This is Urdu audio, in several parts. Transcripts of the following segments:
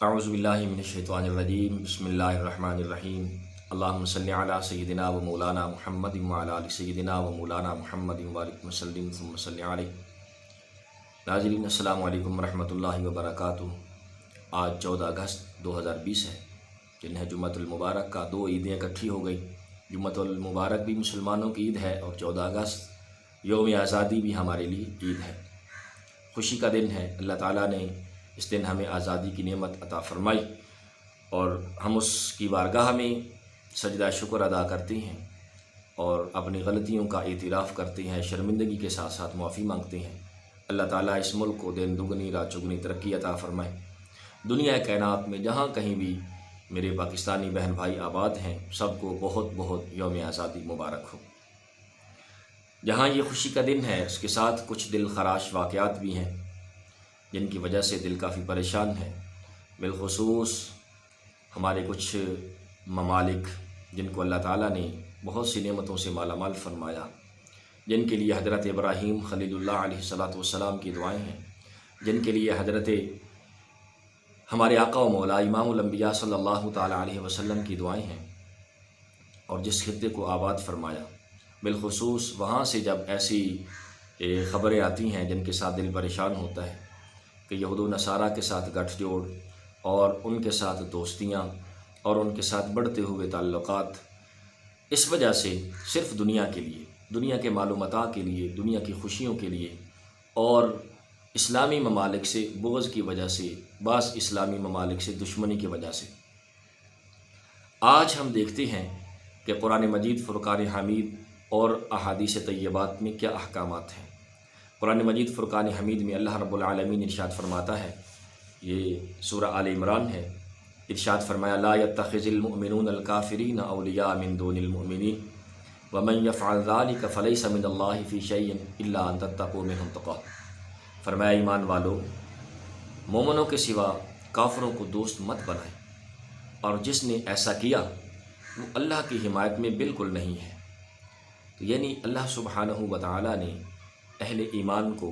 اعوذ باللہ من الشیطان الرجیم بسم اللہ الرحمن الرحیم اللہم صلی علی سیدنا و مولانا محمد وعلی آل سیدنا و مولانا محمد وبارک وسلم ثم صلی علیہ۔ ناظرین السلام علیکم ورحمۃ اللہ وبرکاتہ۔ آج 14 اگست 2020 ہے، جن ہے جمعۃ المبارک کا 2 عیدیں اکٹھی ہو گئی۔ جمعۃ المبارک بھی مسلمانوں کی عید ہے اور 14 اگست یوم آزادی بھی ہمارے لیے عید ہے، خوشی کا دن ہے۔ اللہ تعالیٰ نے اس دن ہمیں آزادی کی نعمت عطا فرمائی اور ہم اس کی بارگاہ میں سجدہ شکر ادا کرتے ہیں اور اپنی غلطیوں کا اعتراف کرتے ہیں، شرمندگی کے ساتھ ساتھ معافی مانگتے ہیں۔ اللہ تعالیٰ اس ملک کو دن دگنی رات چگنی ترقی عطا فرمائے۔ دنیا کائنات میں جہاں کہیں بھی میرے پاکستانی بہن بھائی آباد ہیں، سب کو بہت بہت یوم آزادی مبارک ہو۔ جہاں یہ خوشی کا دن ہے، اس کے ساتھ کچھ دل خراش واقعات بھی ہیں جن کی وجہ سے دل کافی پریشان ہے۔ بالخصوص ہمارے کچھ ممالک جن کو اللہ تعالیٰ نے بہت سی نعمتوں سے مالا مال فرمایا، جن کے لیے حضرت ابراہیم خلیل اللہ علیہ السلام کی دعائیں ہیں، جن کے لیے حضرت ہمارے آقا و مولا امام الانبیاء صلی اللہ تعالیٰ علیہ وسلم کی دعائیں ہیں، اور جس خطے کو آباد فرمایا۔ بالخصوص وہاں سے جب ایسی خبریں آتی ہیں جن کے ساتھ دل پریشان ہوتا ہے کہ یہود و نصارہ کے ساتھ گٹھ جوڑ اور ان کے ساتھ دوستیاں اور ان کے ساتھ بڑھتے ہوئے تعلقات، اس وجہ سے صرف دنیا کے لیے، دنیا کے مال و متاع کے لیے، دنیا کی خوشیوں کے لیے اور اسلامی ممالک سے بغض کی وجہ سے، بعض اسلامی ممالک سے دشمنی کی وجہ سے آج ہم دیکھتے ہیں کہ قرآن مجید فرقان حمید اور احادیث طیبات میں کیا احکامات ہیں۔ قرآن مجید فرقان حمید میں اللہ رب العالمین ارشاد فرماتا ہے، یہ سورہ آل عمران ہے، ارشاد فرمایا لا يتخذ المؤمنون الكافرین اولیاء من دون المؤمنین ومن يفعل ذلك فليس من اللہ فی شیء الا ان تتقوا منهم تقاۃ۔ فرمایا ایمان والو، مومنوں کے سوا کافروں کو دوست مت بنائیں، اور جس نے ایسا کیا وہ اللہ کی حمایت میں بالکل نہیں ہے۔ تو یعنی اللہ سبحانہ و تعالیٰ نے اہل ایمان کو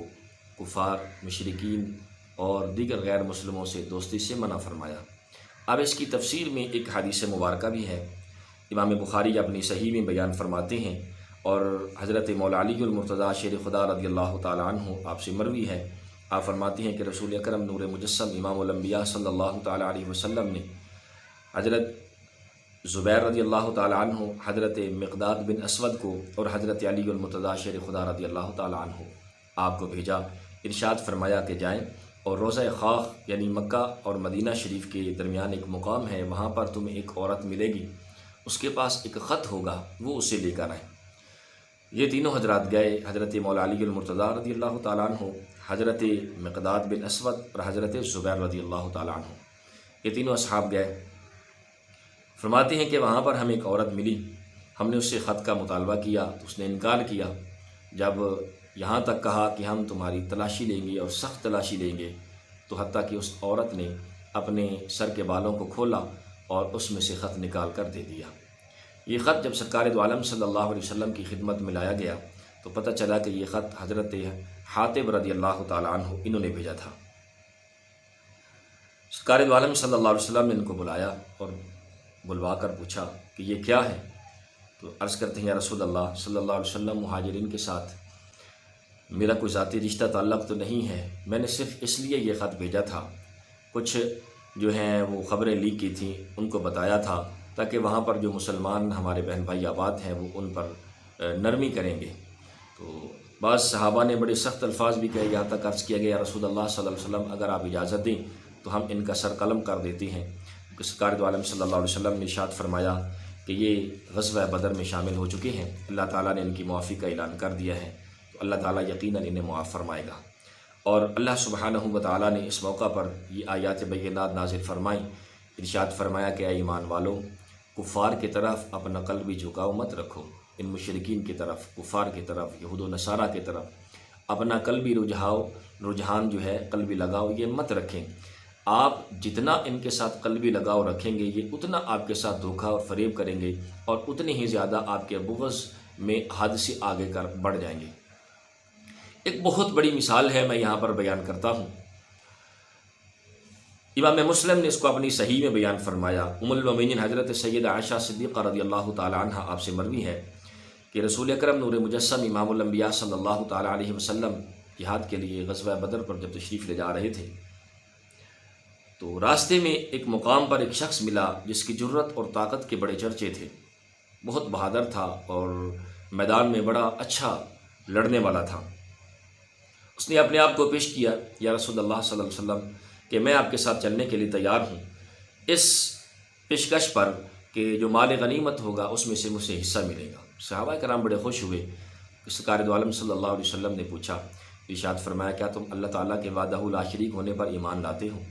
کفار، مشرکین اور دیگر غیر مسلموں سے دوستی سے منع فرمایا۔ اب اس کی تفسیر میں ایک حدیث مبارکہ بھی ہے، امام بخاری اپنی صحیح میں بیان فرماتے ہیں، اور حضرت مولا علی المرتضیٰ شیر خدا رضی اللہ تعالیٰ عنہ آپ سے مروی ہے۔ آپ فرماتے ہیں کہ رسول اکرم نور مجسم امام الانبیاء صلی اللہ تعالیٰ علیہ وسلم نے حضرت زبیر رضی اللہ تعالیٰ عنہ، حضرت مقداد بن اسود کو اور حضرت علی المرتضیٰ شیر خدا رضی اللہ تعالیٰ عنہ آپ کو بھیجا۔ ارشاد فرمایا کہ جائیں اور روضہ خاک یعنی مکہ اور مدینہ شریف کے درمیان ایک مقام ہے، وہاں پر تمہیں ایک عورت ملے گی، اس کے پاس ایک خط ہوگا، وہ اسے لے کر آئیں۔ یہ تینوں حضرات گئے، حضرت مولا علی المرتضیٰ رضی اللہ تعالیٰ عنہ، حضرت مقداد بن اسود اور حضرت زبیر رضی اللہ تعالیٰ عنہ، یہ تینوں اصحاب گئے۔ فرماتے ہیں کہ وہاں پر ہمیں ایک عورت ملی، ہم نے اس سے خط کا مطالبہ کیا تو اس نے انکار کیا۔ جب یہاں تک کہا کہ ہم تمہاری تلاشی لیں گے اور سخت تلاشی لیں گے، تو حتیٰ کہ اس عورت نے اپنے سر کے بالوں کو کھولا اور اس میں سے خط نکال کر دے دیا۔ یہ خط جب سرکار دو عالم صلی اللہ علیہ وسلم کی خدمت میں لایا گیا تو پتہ چلا کہ یہ خط حضرت حاتب رضی اللہ تعالیٰ عنہ انہوں نے بھیجا تھا۔ سرکار دو عالم صلی اللہ علیہ وسلم نے ان کو بلایا اور بلوا کر پوچھا کہ یہ کیا ہے؟ تو عرض کرتے ہیں یا رسول اللہ صلی اللہ علیہ وسلم، مہاجرین کے ساتھ میرا کوئی ذاتی رشتہ تعلق تو نہیں ہے، میں نے صرف اس لیے یہ خط بھیجا تھا، کچھ جو ہیں وہ خبریں لیک کی تھیں، ان کو بتایا تھا تاکہ وہاں پر جو مسلمان ہمارے بہن بھائی آباد ہیں وہ ان پر نرمی کریں گے۔ تو بعض صحابہ نے بڑے سخت الفاظ بھی کہے، یہاں تک عرض کیا گیا یا رسول اللہ صلی اللہ علیہ وسلم اگر آپ اجازت دیں تو ہم ان کا سر قلم کر دیتے ہیں۔ سرکار دو عالم صلی اللہ علیہ وسلم نے ارشاد فرمایا کہ یہ غزوہ بدر میں شامل ہو چکے ہیں، اللہ تعالیٰ نے ان کی معافی کا اعلان کر دیا ہے، تو اللہ تعالیٰ یقیناً انہیں معاف فرمائے گا۔ اور اللہ سبحانہ و تعالیٰ نے اس موقع پر یہ آیات بینات نازل فرمائیں، ارشاد فرمایا کہ اے ایمان والو، کفار کی طرف اپنا قلبی جھکاؤ مت رکھو، ان مشرکین کی طرف، کفار کی طرف، یہود و نصارہ کی طرف اپنا قلبی رجحان جو ہے، قلبی لگاؤ یہ مت رکھیں۔ آپ جتنا ان کے ساتھ قلبی لگاؤ رکھیں گے، یہ اتنا آپ کے ساتھ دھوکہ اور فریب کریں گے اور اتنے ہی زیادہ آپ کے بغض میں حد سے آگے کر بڑھ جائیں گے۔ ایک بہت بڑی مثال ہے، میں یہاں پر بیان کرتا ہوں۔ امام مسلم نے اس کو اپنی صحیح میں بیان فرمایا۔ ام المومنین حضرت سیدہ عائشہ صدیقہ رضی اللہ تعالی عنہ آپ سے مروی ہے کہ رسول اکرم نور مجسم امام الانبیاء صلی اللہ تعالی علیہ وسلم جہاد کے لیے غزوہ بدر پر جب تشریف لے جا رہے تھے تو راستے میں ایک مقام پر ایک شخص ملا جس کی جرت اور طاقت کے بڑے چرچے تھے، بہت بہادر تھا اور میدان میں بڑا اچھا لڑنے والا تھا۔ اس نے اپنے آپ کو پیش کیا، یا رسول اللہ صلی اللہ علیہ وسلم کہ میں آپ کے ساتھ چلنے کے لیے تیار ہوں، اس پیشکش پر کہ جو مال غنیمت ہوگا اس میں سے مجھے حصہ ملے گا۔ صحابہ کرام بڑے خوش ہوئے۔ سرکار دو عالم صلی اللہ علیہ وسلم نے پوچھا، ارشاد فرمایا، کیا تم اللہ تعالیٰ کے وعدہ لا شریک ہونے پر ایمان لاتے ہو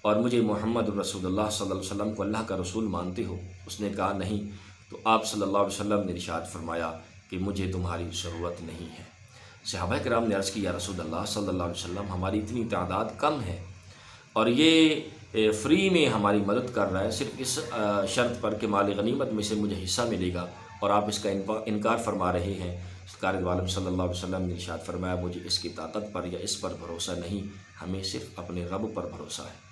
اور مجھے محمد رسول اللہ صلی اللہ علیہ وسلم کو اللہ کا رسول مانتے ہو؟ اس نے کہا نہیں۔ تو آپ صلی اللہ علیہ وسلم نے ارشاد فرمایا کہ مجھے تمہاری ضرورت نہیں ہے۔ صحابہ کرام نے عرض کی، یا رسول اللہ صلی اللہ علیہ وسلم، ہماری اتنی تعداد کم ہے اور یہ فری میں ہماری مدد کر رہا ہے، صرف اس شرط پر کہ مال غنیمت میں سے مجھے حصہ ملے گا، اور آپ اس کا انکار فرما رہے ہیں۔ سرکار دو عالم صلی اللہ علیہ وسلم نے ارشاد فرمایا، مجھے اس کی طاقت پر یا اس پر بھروسہ نہیں، ہمیں صرف اپنے رب پر بھروسہ ہے۔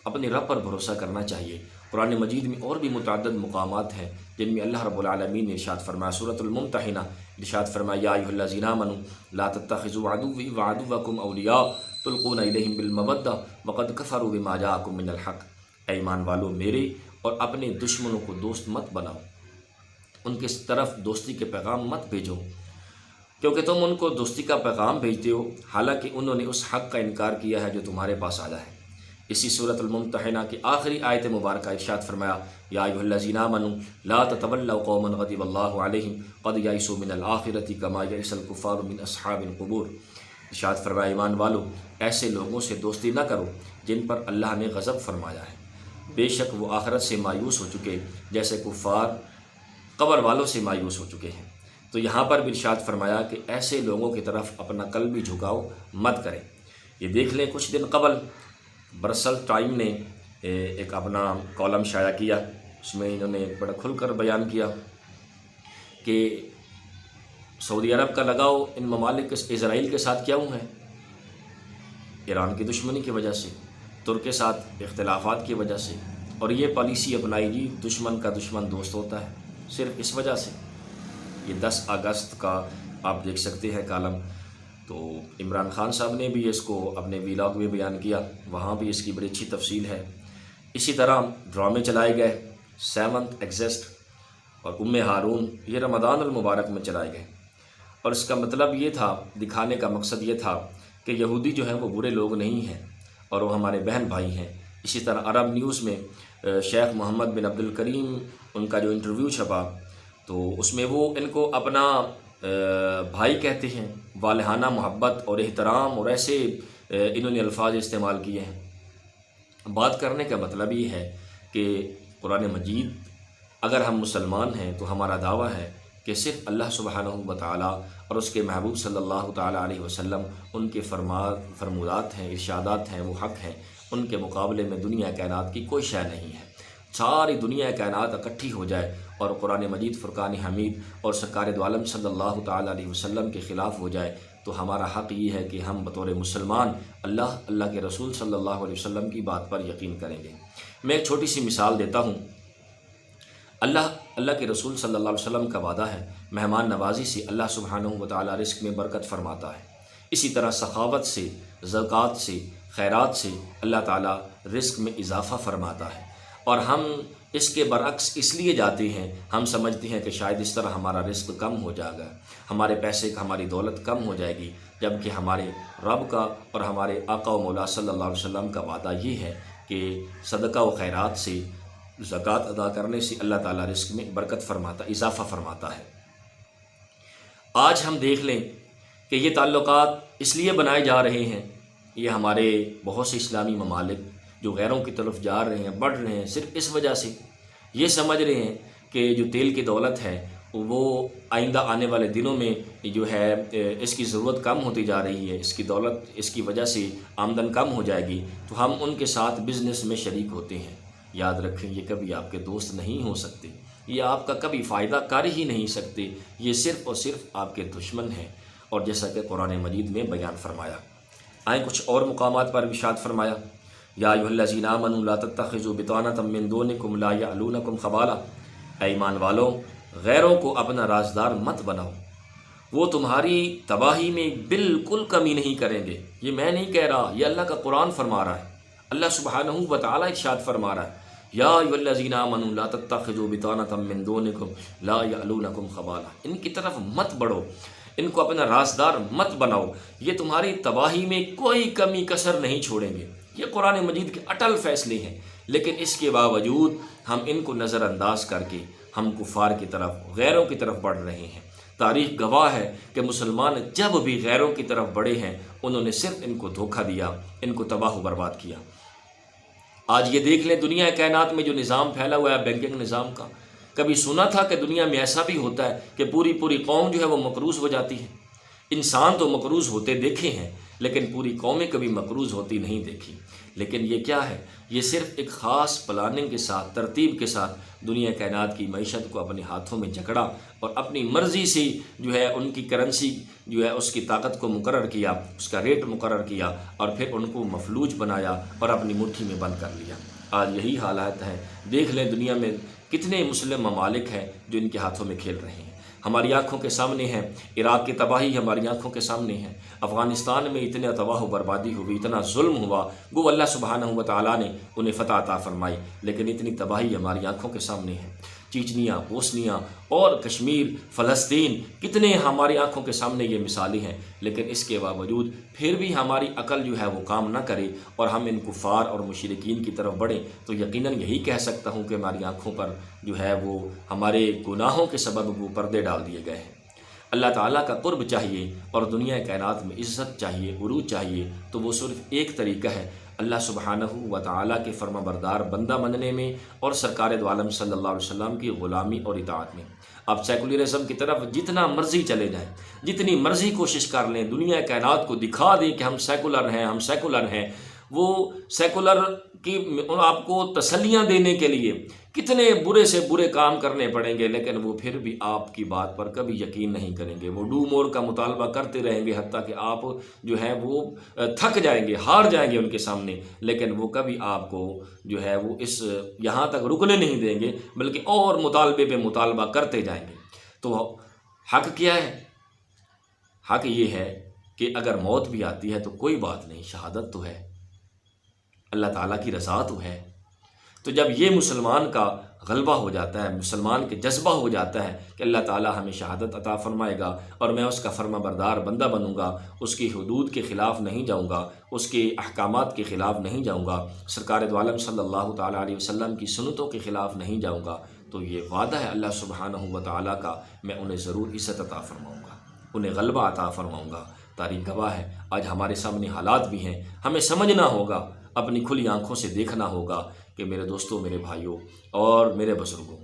اپنے رب پر بھروسہ کرنا چاہیے۔ قرآن مجید میں اور بھی متعدد مقامات ہیں جن میں اللہ رب العالمین نے ارشاد فرمایا، سورۃ الممتحنہ ارشاد فرمایا، یا ایھا الذین آمنوا لا تتخذوا عدوی وعدوکم اولیاء تلقون الیہم بالمودۃ وقد کفروا بما جاءکم من الحق۔ اے ایمان والو، میرے اور اپنے دشمنوں کو دوست مت بناؤ، ان کی طرف دوستی کے پیغام مت بھیجو، کیونکہ تم ان کو دوستی کا پیغام بھیجتے ہو حالانکہ انہوں نے اس حق کا انکار کیا ہے جو تمہارے پاس آیا ہے۔ اسی سورۃ الممتحنہ کی آخری آیت مبارکہ ارشاد فرمایا، یا ایھا الذین آمنوا لا تتولوا قوما غضب اللہ علیہم قد یئسوا من الآخرۃ کما یئس الکفار من اصحاب القبور۔ ارشاد فرمایا، ایمان والو، ایسے لوگوں سے دوستی نہ کرو جن پر اللہ نے غضب فرمایا ہے، بے شک وہ آخرت سے مایوس ہو چکے جیسے کفار قبر والوں سے مایوس ہو چکے ہیں۔ تو یہاں پر بھی ارشاد فرمایا کہ ایسے لوگوں کی طرف اپنا قلبی جھکاؤ مت کریں۔ یہ دیکھ لیں، کچھ دن قبل برسل ٹائم نے ایک اپنا کالم شائع کیا، اس میں انہوں نے بڑا کھل کر بیان کیا کہ سعودی عرب کا لگاؤ ان ممالک اسرائیل کے ساتھ کیوں ہے؟ ایران کی دشمنی کی وجہ سے، ترک کے ساتھ اختلافات کی وجہ سے، اور یہ پالیسی اپنائی جی دشمن کا دشمن دوست ہوتا ہے، صرف اس وجہ سے۔ یہ 10 اگست کا آپ دیکھ سکتے ہیں کالم، تو عمران خان صاحب نے بھی اس کو اپنے ویلاگ میں بیان کیا، وہاں بھی اس کی بڑی اچھی تفصیل ہے۔ اسی طرح ڈرامے چلائے گئے، 7 اگست اور ہارون، یہ رمضان المبارک میں چلائے گئے، اور اس کا مطلب یہ تھا، دکھانے کا مقصد یہ تھا کہ یہودی جو ہیں وہ برے لوگ نہیں ہیں اور وہ ہمارے بہن بھائی ہیں۔ اسی طرح عرب نیوز میں شیخ محمد بن عبد الکریم ان کا جو انٹرویو چھپا تو اس میں وہ ان کو اپنا بھائی کہتے ہیں، والہانہ محبت اور احترام اور ایسے انہوں نے الفاظ استعمال کیے ہیں۔ بات کرنے کا مطلب یہ ہے کہ قرآن مجید، اگر ہم مسلمان ہیں تو ہمارا دعویٰ ہے کہ صرف اللہ سبحانہ و تعالیٰ اور اس کے محبوب صلی اللہ تعالیٰ علیہ وسلم، ان کے فرمودات ہیں، ارشادات ہیں، وہ حق ہیں، ان کے مقابلے میں دنیا کائنات کی کوئی شے نہیں ہے۔ ساری دنیا کائنات اکٹھی ہو جائے اور قرآن مجید فرقان حمید اور سرکار دو عالم صلی اللہ تعالیٰ علیہ وسلم کے خلاف ہو جائے تو ہمارا حق یہ ہے کہ ہم بطور مسلمان اللہ کے رسول صلی اللہ علیہ وسلم کی بات پر یقین کریں گے۔ میں ایک چھوٹی سی مثال دیتا ہوں۔ اللہ کے رسول صلی اللہ علیہ وسلم کا وعدہ ہے، مہمان نوازی سے اللہ سبحانہ و تعالیٰ رزق میں برکت فرماتا ہے، اسی طرح سخاوت سے، زکوٰۃ سے، خیرات سے اللہ تعالیٰ رزق میں اضافہ فرماتا ہے، اور ہم اس کے برعکس اس لیے جاتے ہیں، ہم سمجھتے ہیں کہ شاید اس طرح ہمارا رزق کم ہو جائے گا، ہمارے پیسے کا، ہماری دولت کم ہو جائے گی، جبکہ ہمارے رب کا اور ہمارے آقا و مولا صلی اللہ علیہ وسلم کا وعدہ یہ ہے کہ صدقہ و خیرات سے، زکوٰۃ ادا کرنے سے اللہ تعالیٰ رزق میں برکت فرماتا، اضافہ فرماتا ہے۔ آج ہم دیکھ لیں کہ یہ تعلقات اس لیے بنائے جا رہے ہیں، یہ ہمارے بہت سے اسلامی ممالک جو غیروں کی طرف جا رہے ہیں، بڑھ رہے ہیں، صرف اس وجہ سے یہ سمجھ رہے ہیں کہ جو تیل کی دولت ہے وہ آئندہ آنے والے دنوں میں جو ہے اس کی ضرورت کم ہوتی جا رہی ہے، اس کی دولت، اس کی وجہ سے آمدن کم ہو جائے گی، تو ہم ان کے ساتھ بزنس میں شریک ہوتے ہیں۔ یاد رکھیں، یہ کبھی آپ کے دوست نہیں ہو سکتے، یہ آپ کا کبھی فائدہ کر ہی نہیں سکتے، یہ صرف اور صرف آپ کے دشمن ہیں، اور جیسا کہ قرآن مجید میں بیان فرمایا۔ آئیں کچھ اور مقامات پر ارشاد فرمایا، یا ایھا الذین آمنوا لا تتخذوا بطانۃ من دونکم لا یعلونکم خبالا، اے ایمان والو غیروں کو اپنا رازدار مت بناؤ، وہ تمہاری تباہی میں بالکل کمی نہیں کریں گے۔ یہ میں نہیں کہہ رہا، یہ اللہ کا قرآن فرما رہا ہے، اللہ سبحانہ و تعالیٰ ارشاد فرما رہا ہے، یا ایھا الذین آمنوا لا تتخذوا بطانۃ من دونکم لا یعلونکم خبالا، ان کی طرف مت بڑھو، ان کو اپنا رازدار مت بناؤ، یہ تمہاری تباہی میں کوئی کمی کسر نہیں چھوڑیں گے۔ یہ قرآن مجید کے اٹل فیصلے ہیں، لیکن اس کے باوجود ہم ان کو نظر انداز کر کے ہم کفار کی طرف، غیروں کی طرف بڑھ رہے ہیں۔ تاریخ گواہ ہے کہ مسلمان جب بھی غیروں کی طرف بڑھے ہیں انہوں نے صرف ان کو دھوکہ دیا، ان کو تباہ و برباد کیا۔ آج یہ دیکھ لیں دنیا کائنات میں جو نظام پھیلا ہوا ہے بینکنگ نظام کا، کبھی سنا تھا کہ دنیا میں ایسا بھی ہوتا ہے کہ پوری قوم جو ہے وہ مقروض ہو جاتی ہے؟ انسان تو مقروض ہوتے دیکھے ہیں لیکن پوری قومیں کبھی مقروض ہوتی نہیں دیکھی۔ لیکن یہ کیا ہے؟ یہ صرف ایک خاص پلاننگ کے ساتھ، ترتیب کے ساتھ دنیا کائنات کی معیشت کو اپنے ہاتھوں میں جکڑا اور اپنی مرضی سے جو ہے ان کی کرنسی جو ہے اس کی طاقت کو مقرر کیا، اس کا ریٹ مقرر کیا اور پھر ان کو مفلوج بنایا اور اپنی مٹھی میں بند کر لیا۔ آج یہی حالات ہیں، دیکھ لیں دنیا میں کتنے مسلم ممالک ہیں جو ان کے ہاتھوں میں کھیل رہے ہیں۔ ہماری آنکھوں کے سامنے ہیں عراق کی تباہی، ہماری آنکھوں کے سامنے ہے افغانستان میں اتنا تباہ و بربادی ہوئی، اتنا ظلم ہوا، گو اللہ سبحانہ و تعالیٰ نے انہیں فتح عطا فرمائی، لیکن اتنی تباہی ہماری آنکھوں کے سامنے ہے۔ چیچنیا، بوسنیا اور کشمیر، فلسطین، کتنے ہماری آنکھوں کے سامنے یہ مثالیں ہیں، لیکن اس کے باوجود پھر بھی ہماری عقل جو ہے وہ کام نہ کرے اور ہم ان کفار اور مشرکین کی طرف بڑھیں، تو یقیناً یہی کہہ سکتا ہوں کہ ہماری آنکھوں پر جو ہے وہ ہمارے گناہوں کے سبب وہ پردے ڈال دیے گئے ہیں۔ اللہ تعالیٰ کا قرب چاہیے اور دنیا کائنات میں عزت چاہیے، عروج چاہیے، تو وہ صرف ایک طریقہ ہے، اللہ سبحانہ و تعالیٰ کے فرما بردار بندہ بننے میں اور سرکار دو عالم صلی اللہ علیہ وسلم کی غلامی اور اطاعت میں۔ آپ سیکولرزم کی طرف جتنا مرضی چلے جائیں، جتنی مرضی کوشش کر لیں، دنیا کائنات کو دکھا دیں کہ ہم سیکولر ہیں، ہم سیکولر ہیں، وہ سیکولر کی آپ کو تسلیاں دینے کے لیے کتنے برے سے برے کام کرنے پڑیں گے، لیکن وہ پھر بھی آپ کی بات پر کبھی یقین نہیں کریں گے، وہ ڈو مور کا مطالبہ کرتے رہیں گے حتیٰ کہ آپ جو ہے وہ تھک جائیں گے، ہار جائیں گے ان کے سامنے، لیکن وہ کبھی آپ کو جو ہے وہ اس یہاں تک رکنے نہیں دیں گے، بلکہ اور مطالبے پہ مطالبہ کرتے جائیں گے۔ تو حق کیا ہے؟ حق یہ ہے کہ اگر موت بھی آتی ہے تو کوئی بات نہیں، شہادت تو ہے، اللہ تعالیٰ کی رضا تو ہے۔ تو جب یہ مسلمان کا غلبہ ہو جاتا ہے، مسلمان کے جذبہ ہو جاتا ہے کہ اللہ تعالیٰ ہمیں شہادت عطا فرمائے گا اور میں اس کا فرما بردار بندہ بنوں گا، اس کی حدود کے خلاف نہیں جاؤں گا، اس کے احکامات کے خلاف نہیں جاؤں گا، سرکار دو عالم صلی اللہ تعالیٰ علیہ وسلم کی سنتوں کے خلاف نہیں جاؤں گا، تو یہ وعدہ ہے اللہ سبحانہ و تعالیٰ کا، میں انہیں ضرور عزت عطا فرماؤں گا، انہیں غلبہ عطا فرماؤں گا۔ تاریخ گواہ ہے، آج ہمارے سامنے حالات بھی ہیں، ہمیں سمجھنا ہوگا، اپنی کھلی آنکھوں سے دیکھنا ہوگا کہ میرے دوستوں، میرے بھائیوں اور میرے بزرگوں،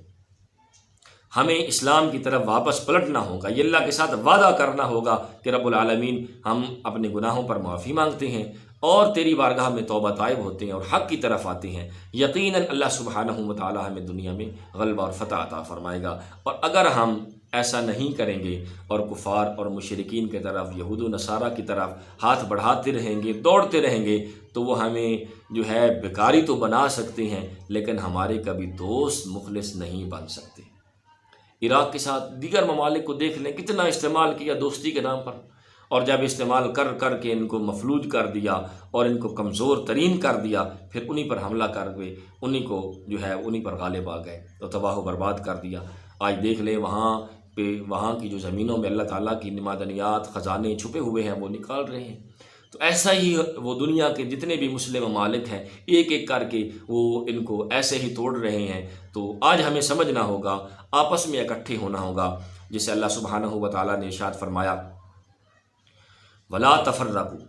ہمیں اسلام کی طرف واپس پلٹنا ہوگا، یہ اللہ کے ساتھ وعدہ کرنا ہوگا کہ رب العالمین ہم اپنے گناہوں پر معافی مانگتے ہیں اور تیری بارگاہ میں توبہ طائب ہوتے ہیں اور حق کی طرف آتے ہیں، یقیناً اللہ سبحانہ و تعالیٰ ہمیں دنیا میں غلبہ اور فتح عطا فرمائے گا۔ اور اگر ہم ایسا نہیں کریں گے اور کفار اور مشرکین کی طرف، یہود و نصارہ کی طرف ہاتھ بڑھاتے رہیں گے، دوڑتے رہیں گے، تو وہ ہمیں جو ہے بیکاری تو بنا سکتے ہیں لیکن ہمارے کبھی دوست مخلص نہیں بن سکتے۔ عراق کے ساتھ دیگر ممالک کو دیکھ لیں، کتنا استعمال کیا دوستی کے نام پر، اور جب استعمال کر کر کے ان کو مفلوج کر دیا اور ان کو کمزور ترین کر دیا، پھر انہی پر حملہ کر کے انہی کو جو ہے انہی پر غالب آ گئے تو تباہ و برباد کر دیا۔ آج دیکھ لیں وہاں کی جو زمینوں میں اللہ تعالیٰ کی معدنیات، خزانے چھپے ہوئے ہیں وہ نکال رہے ہیں۔ تو ایسا ہی وہ دنیا کے جتنے بھی مسلم ممالک ہیں ایک ایک کر کے وہ ان کو ایسے ہی توڑ رہے ہیں۔ تو آج ہمیں سمجھنا ہوگا، آپس میں اکٹھے ہونا ہوگا، جسے اللہ سبحانہ و تعالیٰ نے ارشاد فرمایا وَلَا تَفَرَّقُوا،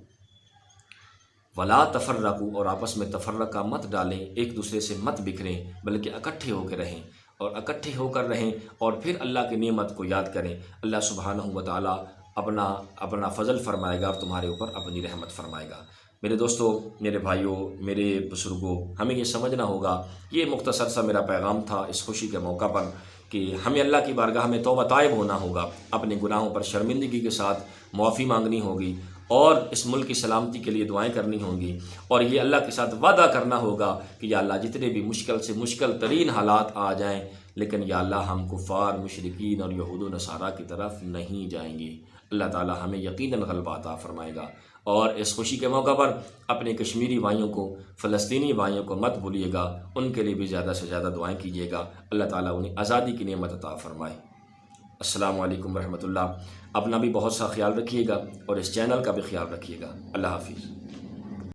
وَلَا تَفَرَّقُوا، اور آپس میں تفرقہ مت ڈالیں، ایک دوسرے سے مت بکھریں، بلکہ اکٹھے ہو کے رہیں اور اکٹھے ہو کر رہیں اور پھر اللہ کی نعمت کو یاد کریں۔ اللہ سبحانہ و تعالیٰ اپنا فضل فرمائے گا اور تمہارے اوپر اپنی رحمت فرمائے گا۔ میرے دوستوں، میرے بھائیوں، میرے بزرگوں، ہمیں یہ سمجھنا ہوگا، یہ مختصر سا میرا پیغام تھا اس خوشی کے موقع پر کہ ہمیں اللہ کی بارگاہ میں توبہ طائب ہونا ہوگا، اپنے گناہوں پر شرمندگی کے ساتھ معافی مانگنی ہوگی اور اس ملک کی سلامتی کے لیے دعائیں کرنی ہوں گی، اور یہ اللہ کے ساتھ وعدہ کرنا ہوگا کہ یا اللہ جتنے بھی مشکل سے مشکل ترین حالات آ جائیں، لیکن یا اللہ ہم کفار، مشرکین اور یہود و نصارہ کی طرف نہیں جائیں گے۔ اللہ تعالی ہمیں یقیناً غلبہ عطا فرمائے گا۔ اور اس خوشی کے موقع پر اپنے کشمیری بھائیوں کو، فلسطینی بھائیوں کو مت بھولیے گا، ان کے لیے بھی زیادہ سے زیادہ دعائیں کیجیے گا، اللہ تعالیٰ انہیں آزادی کی نعمت عطا فرمائے۔ السلام علیکم ورحمۃ اللہ۔ اپنا بھی بہت سا خیال رکھیے گا اور اس چینل کا بھی خیال رکھیے گا۔ اللہ حافظ۔